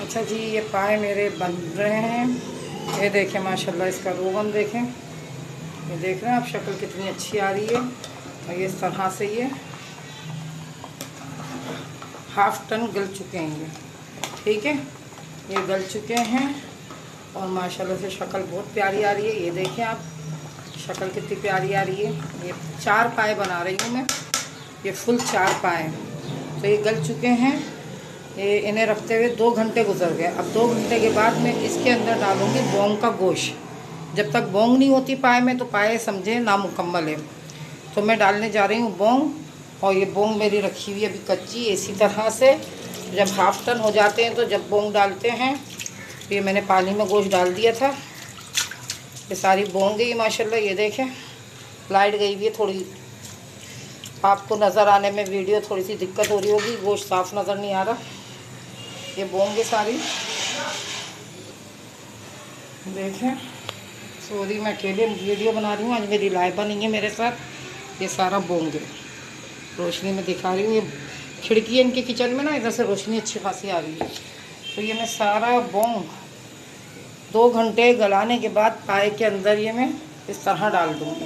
अच्छा जी, ये पाए मेरे बन रहे हैं। ये देखें माशाल्लाह, इसका रोगन देखें। ये देख रहे हैं आप, शक्ल कितनी अच्छी आ रही है। और ये इस तरह से ये हाफ टन गल चुके हैं ये, ठीक है। ये गल चुके हैं और माशाल्लाह से शक्ल बहुत प्यारी आ रही है। ये देखें आप, शक्ल कितनी प्यारी आ रही है। ये 4 पाए बना रही हूँ मैं, ये फुल 4 पाए। तो ये गल चुके हैं। ये इन्हें रखते हुए 2 घंटे गुजर गए। अब 2 घंटे के बाद मैं इसके अंदर डालूँगी बोंग का गोश्त। जब तक बोंग नहीं होती पाए में तो पाए समझे नामुकम्मल है। तो मैं डालने जा रही हूँ बोंग। और ये बोंग मेरी रखी हुई अभी कच्ची। इसी तरह से जब हाफ टन हो जाते हैं तो जब बोंग डालते हैं, तो ये मैंने पानी में गोश्त डाल दिया था। ये सारी बोंग गई माशाल्लाह। ये देखें, लाइट गई हुई है थोड़ी, आपको नज़र आने में वीडियो थोड़ी सी दिक्कत हो रही होगी, गोश्त साफ़ नज़र नहीं आ रहा। ये बोंगे सारी देखें। सॉरी, मैं अकेले वीडियो बना रही हूँ, आज मेरी लाइबा नहीं है मेरे साथ। ये सारा बोंगे रोशनी में दिखा रही हूँ। ये खिड़की है इनके किचन में ना, इधर से रोशनी अच्छी खासी आ रही है। तो ये मैं सारा बोंग 2 घंटे गलाने के बाद पाए के अंदर ये मैं इस तरह डाल दूँगी।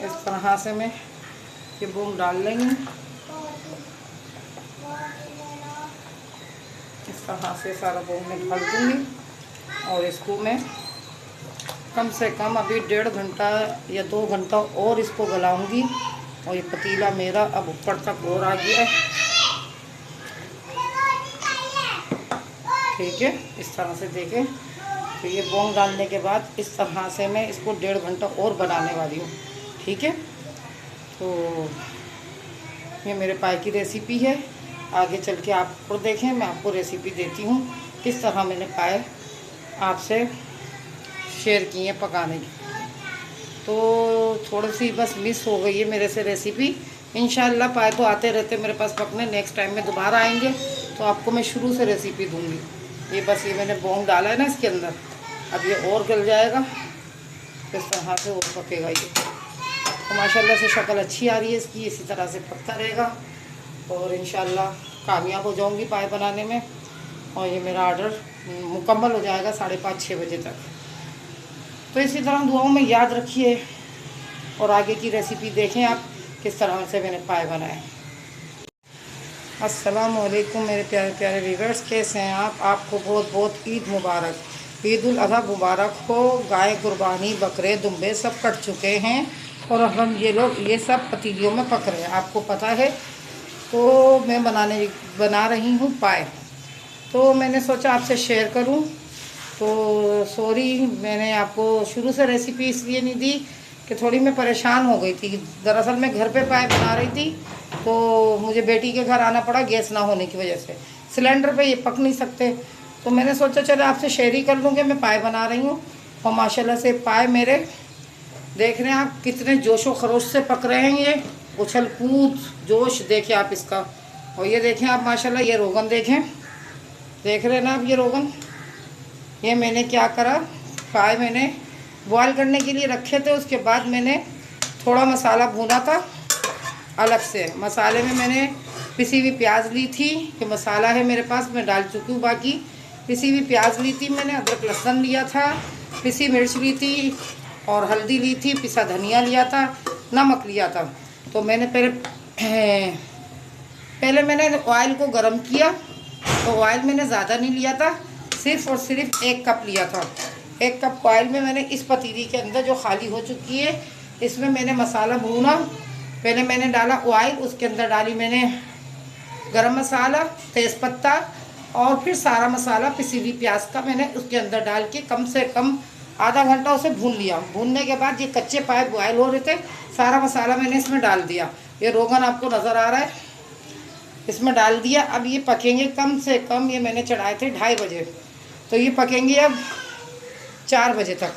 इस तरह से मैं ये बोंग डाल लेंगे। इस तरह से सारा बोंग में डाल दूँगी और इसको मैं कम से कम अभी 1.5 घंटा या 2 घंटा और इसको गलाऊंगी। और ये पतीला मेरा अब ऊपर तक और आ गया है, ठीक है। इस तरह से देखें। तो ये बोंग डालने के बाद इस तरह से मैं इसको 1.5 घंटा और बनाने वाली हूँ, ठीक है। तो ये मेरे पाए की रेसिपी है। आगे चल के आपको देखें, मैं आपको रेसिपी देती हूँ किस तरह मैंने पाए आपसे शेयर किए पकाने की। तो थोड़ी सी बस मिस हो गई है मेरे से रेसिपी। इंशाल्लाह पाए तो आते रहते मेरे पास पकने। नेक्स्ट टाइम में दोबारा आएंगे तो आपको मैं शुरू से रेसिपी दूँगी। ये बस ये मैंने बोंग डाला है ना इसके अंदर, अब ये और गल जाएगा, इस तरह से और पकेगा ये। तो माशाल्लाह से शक्ल अच्छी आ रही है इसकी। इसी तरह से पकता रहेगा और इंशाल्लाह कामयाब हो जाऊंगी पाए बनाने में। और ये मेरा ऑर्डर मुकम्मल हो जाएगा 5:30-6 बजे तक। तो इसी तरह दुआओं में याद रखिए और आगे की रेसिपी देखें आप किस तरह से मैंने पाए बनाए। अस्सलाम वालेकुम मेरे प्यारे प्यारे व्यूअर्स, कैसे हैं आप? आपको बहुत बहुत ईद मुबारक, ईद उल अज़हा मुबारक हो। गाय कुर्बानी, बकरे, दुम्बे सब कट चुके हैं और हम ये लोग ये सब पतीलियों में पक रहे हैं, आपको पता है। तो मैं बना रही हूँ पाए। तो मैंने सोचा आपसे शेयर करूँ। तो सॉरी, मैंने आपको शुरू से रेसिपी इसलिए नहीं दी कि थोड़ी मैं परेशान हो गई थी। दरअसल मैं घर पे पाए बना रही थी तो मुझे बेटी के घर आना पड़ा गैस ना होने की वजह से। सिलेंडर पे ये पक नहीं सकते, तो मैंने सोचा चलो आपसे शेयर ही कर लूँ कि मैं पाए बना रही हूँ। और माशाल्लाह से पाए मेरे देख रहे हैं आप कितने जोशो खरोश से पक रहे हैं। ये उछल कूद जोश देखिए आप इसका। और ये देखें आप माशाल्लाह, ये रोगन देखें, देख रहे हैं ना आप ये रोगन। ये मैंने क्या करा, पाए मैंने बॉयल करने के लिए रखे थे, उसके बाद मैंने थोड़ा मसाला भूना था अलग से। मसाले में मैंने पिसी हुई प्याज ली थी, कि मसाला है मेरे पास, मैं डाल चुकी हूँ। बाकी पिसी हुई प्याज ली थी मैंने, अदरक लहसुन लिया था, पिसी मिर्च ली थी और हल्दी ली थी, पिसा धनिया लिया था, नमक लिया था। तो मैंने पहले मैंने ऑयल को गर्म किया। तो ऑयल मैंने ज़्यादा नहीं लिया था, सिर्फ़ और सिर्फ 1 कप लिया था। 1 कप ऑयल में मैंने इस पतीली के अंदर जो खाली हो चुकी है, इसमें मैंने मसाला भूना। पहले मैंने डाला ऑयल, उसके अंदर डाली मैंने गरम मसाला, तेज़पत्ता और फिर सारा मसाला पिसी हुई प्याज का मैंने उसके अंदर डाल के कम से कम आधा घंटा उसे भून लिया। भूनने के बाद ये कच्चे पाए बॉयल हो रहे थे, सारा मसाला मैंने इसमें डाल दिया। ये रोगन आपको नज़र आ रहा है, इसमें डाल दिया। अब ये पकेंगे कम से कम, ये मैंने चढ़ाए थे 2:30 बजे, तो ये पकेंगे अब 4 बजे तक,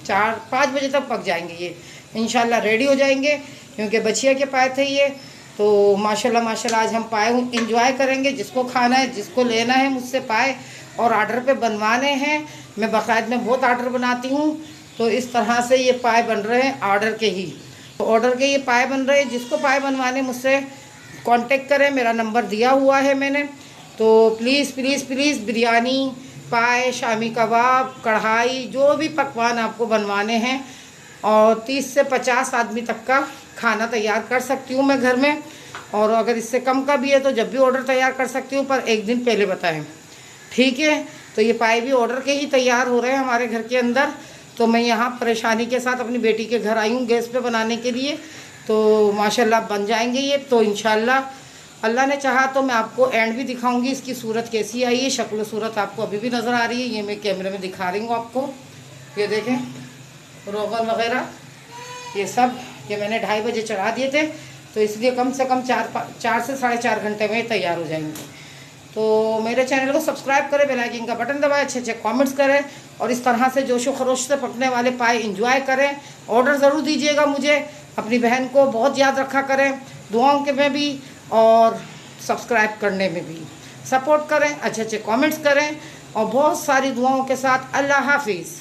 4-5 बजे तक पक जाएंगे। ये इंशाल्लाह रेडी हो जाएंगे, क्योंकि बछिया के पाए थे ये। तो माशाल्लाह माशाल्लाह आज हम पाए इंजॉय करेंगे। जिसको खाना है, जिसको लेना है मुझसे पाए और आर्डर पे बनवाने हैं, मैं बाकायदा में बहुत आर्डर बनाती हूँ। तो इस तरह से ये पाए बन रहे हैं ऑर्डर के ही। तो ऑर्डर के ये पाए बन रहे हैं, जिसको पाए बनवाने मुझसे कांटेक्ट करें, मेरा नंबर दिया हुआ है मैंने। तो प्लीज़ प्लीज़ प्लीज़ बिरयानी, पाए, शामी कबाब, कढ़ाई, जो भी पकवान आपको बनवाने हैं, और 30 से 50 आदमी तक का खाना तैयार कर सकती हूँ मैं घर में। और अगर इससे कम का भी है तो जब भी ऑर्डर तैयार कर सकती हूँ, पर एक दिन पहले बताएं, ठीक है। तो ये पाए भी ऑर्डर के ही तैयार हो रहे हैं हमारे घर के अंदर। तो मैं यहाँ परेशानी के साथ अपनी बेटी के घर आई हूँ गैस पे बनाने के लिए। तो माशाल्लाह बन जाएंगे ये। तो इंशाल्लाह अल्लाह ने चाहा तो मैं आपको एंड भी दिखाऊंगी इसकी सूरत कैसी आई है। शक्ल सूरत आपको अभी भी नज़र आ रही है, ये मैं कैमरे में दिखा रही हूँ आपको। ये देखें रोगन वगैरह ये सब, ये मैंने 2:30 बजे चढ़ा दिए थे, तो इसलिए कम से कम 4 से 4.5 घंटे में तैयार हो जाएंगे। तो मेरे चैनल को सब्सक्राइब करें, बेल आइकन का बटन दबाएं, अच्छे अच्छे कमेंट्स करें, और इस तरह से जोशो खरोश से पकने वाले पाए एंजॉय करें। ऑर्डर ज़रूर दीजिएगा मुझे, अपनी बहन को बहुत याद रखा करें, दुआओं के में भी और सब्सक्राइब करने में भी सपोर्ट करें, अच्छे अच्छे कमेंट्स करें, और बहुत सारी दुआओं के साथ अल्लाह हाफिज़।